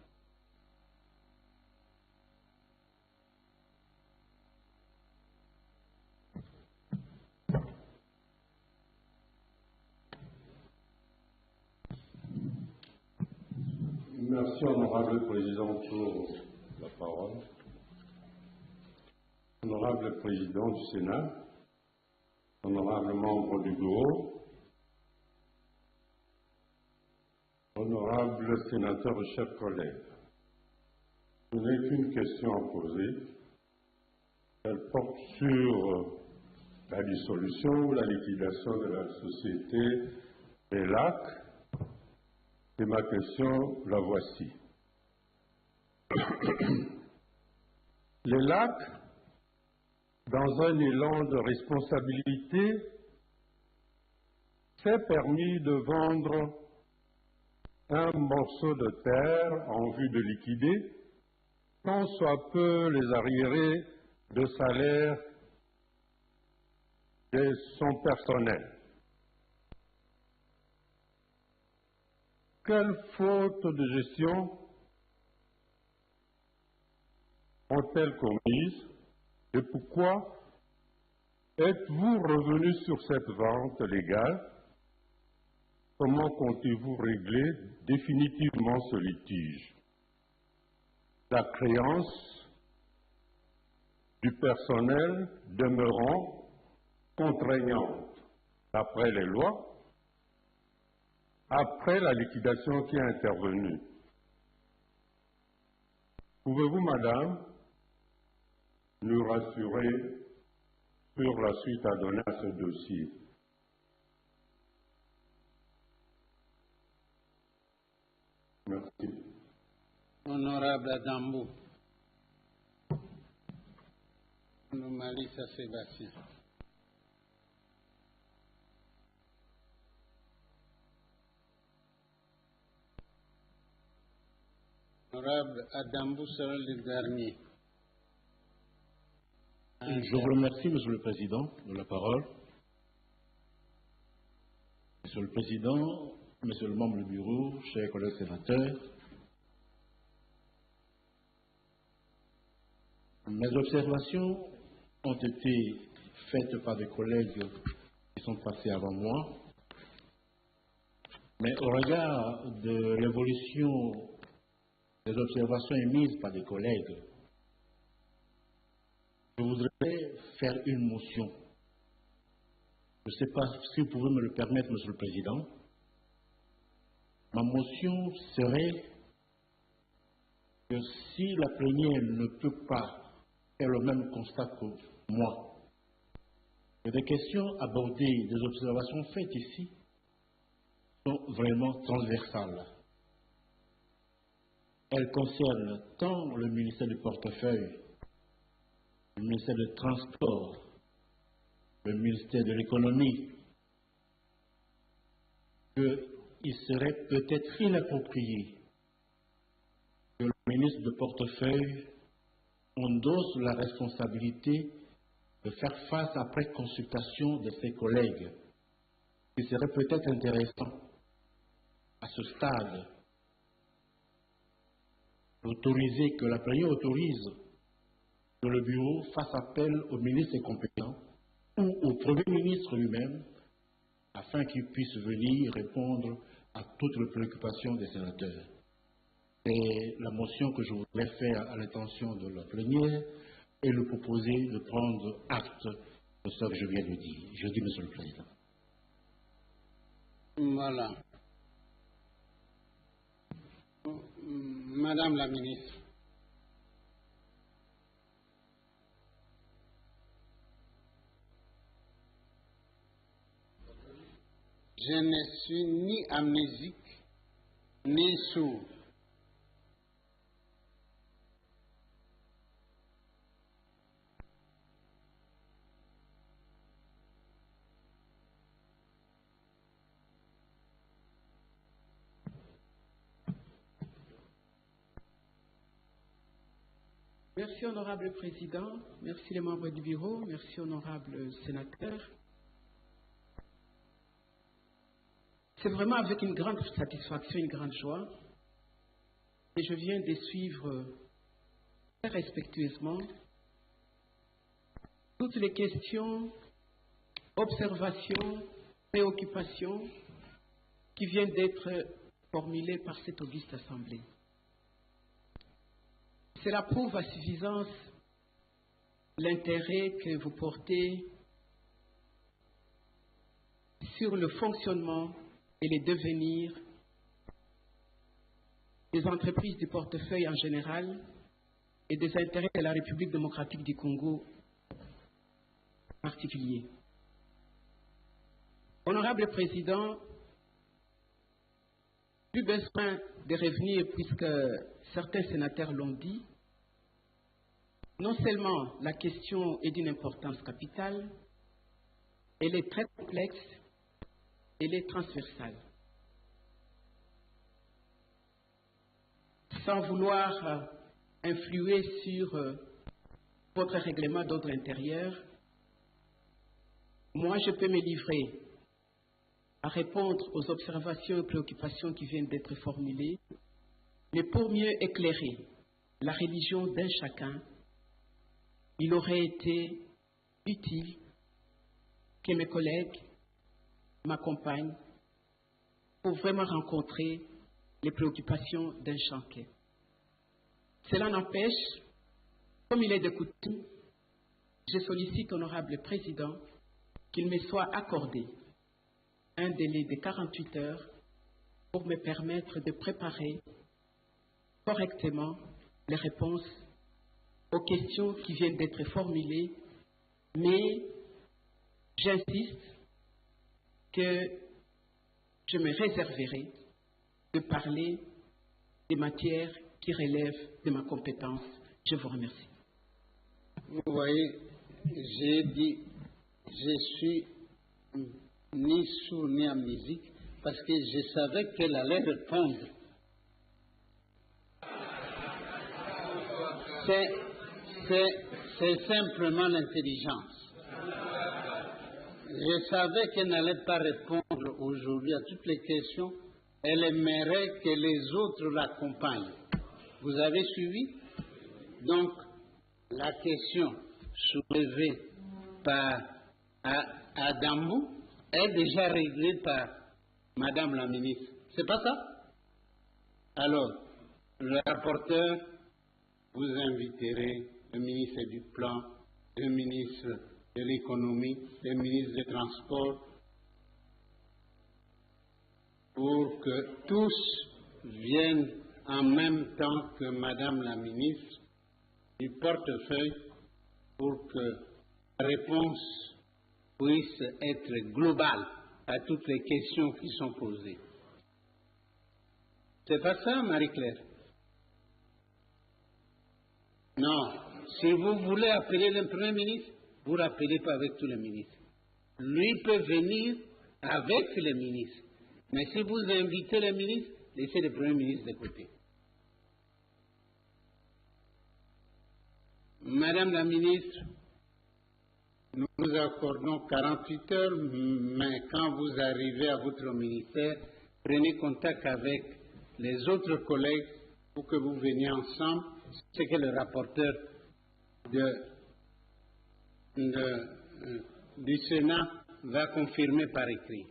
Merci, honorable président, pour la parole. Honorable président du Sénat, honorable membre du bureau, honorable sénateur et chers collègues, je n'ai qu'une question à poser. Elle porte sur la dissolution ou la liquidation de la société des lacs. Et ma question, la voici. Les lacs, dans un élan de responsabilité, s'est permis de vendre un morceau de terre en vue de liquider, tant soit peu les arriérés de salaire de son personnel. Quelle faute de gestion ont-elles commise et pourquoi êtes-vous revenu sur cette vente légale? Comment comptez-vous régler définitivement ce litige? La créance du personnel demeurant contraignante d'après les lois, après la liquidation qui est intervenue. Pouvez-vous, madame, nous rassurer sur la suite à donner à ce dossier? Merci. Honorable Adambo. Malissa Sébastien. Honorable Adambo sera le dernier. Je vous remercie, Monsieur le Président, de la parole. Monsieur le Président, Monsieur le membre du bureau, chers collègues sénateurs, mes observations ont été faites par des collègues qui sont passés avant moi, mais au regard de l'évolution des observations émises par des collègues, je voudrais faire une motion. Je ne sais pas si vous pouvez me le permettre, Monsieur le Président. Ma motion serait que si la plénière ne peut pas faire le même constat que moi, que des questions abordées, des observations faites ici sont vraiment transversales. Elles concernent tant le ministère du portefeuille, le ministère des Transports, le ministère de l'Économie, qu'il serait peut-être inapproprié que le ministre de portefeuille endosse la responsabilité de faire face après consultation de ses collègues. Il serait peut-être intéressant, à ce stade, d'autoriser, que la plénière autorise que le bureau fasse appel au ministre compétent ou au Premier ministre lui-même, afin qu'il puisse venir répondre à toutes les préoccupations des sénateurs. C'est la motion que je voudrais faire à l'intention de la plénière et lui proposer de prendre acte de ce que je viens de dire. Je dis, Monsieur le Président. Voilà. Madame la ministre. Je ne suis ni amnésique, ni sourd. Merci, honorable président. Merci les membres du bureau. Merci, honorable sénateur. C'est vraiment avec une grande satisfaction, une grande joie que je viens de suivre très respectueusement toutes les questions, observations, préoccupations qui viennent d'être formulées par cette auguste assemblée. Cela prouve à suffisance l'intérêt que vous portez sur le fonctionnement et les devenirs des entreprises du portefeuille en général et des intérêts de la République démocratique du Congo en particulier. Honorable Président, plus besoin de revenir puisque certains sénateurs l'ont dit. Non seulement la question est d'une importance capitale, elle est très complexe, elle est transversale. Sans vouloir influer sur votre règlement d'ordre intérieur, moi je peux me livrer à répondre aux observations et préoccupations qui viennent d'être formulées, mais pour mieux éclairer la religion d'un chacun, il aurait été utile que mes collègues m'accompagnent pour vraiment rencontrer les préoccupations d'un chacun. Cela n'empêche, comme il est de coutume, je sollicite, honorable président, qu'il me soit accordé un délai de 48 heures pour me permettre de préparer correctement les réponses aux questions qui viennent d'être formulées, mais j'insiste que je me réserverai de parler des matières qui relèvent de ma compétence. Je vous remercie. Vous voyez, j'ai dit, je suis ni sourd ni amnésique parce que je savais qu'elle allait répondre. C'est simplement l'intelligence. Je savais qu'elle n'allait pas répondre aux aujourd'hui à toutes les questions, elle aimerait que les autres l'accompagnent. Vous avez suivi? Donc, la question soulevée par Adambou est déjà réglée par Madame la ministre. C'est pas ça? Alors, le rapporteur, vous inviterez le ministre du Plan, le ministre de l'Économie, le ministre des Transports, pour que tous viennent en même temps que Madame la ministre du portefeuille pour que la réponse puisse être globale à toutes les questions qui sont posées. C'est pas ça, Marie-Claire? Non. Si vous voulez appeler le Premier ministre, vous ne l'appelez pas avec tous les ministres. Lui peut venir avec les ministres. Mais si vous invitez les ministres, laissez le Premier ministre de côté. Madame la ministre, nous vous accordons 48 heures, mais quand vous arrivez à votre ministère, prenez contact avec les autres collègues pour que vous veniez ensemble. Ce que le rapporteur du Sénat va confirmer par écrit.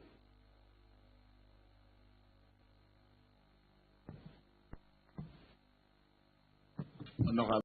Honorable.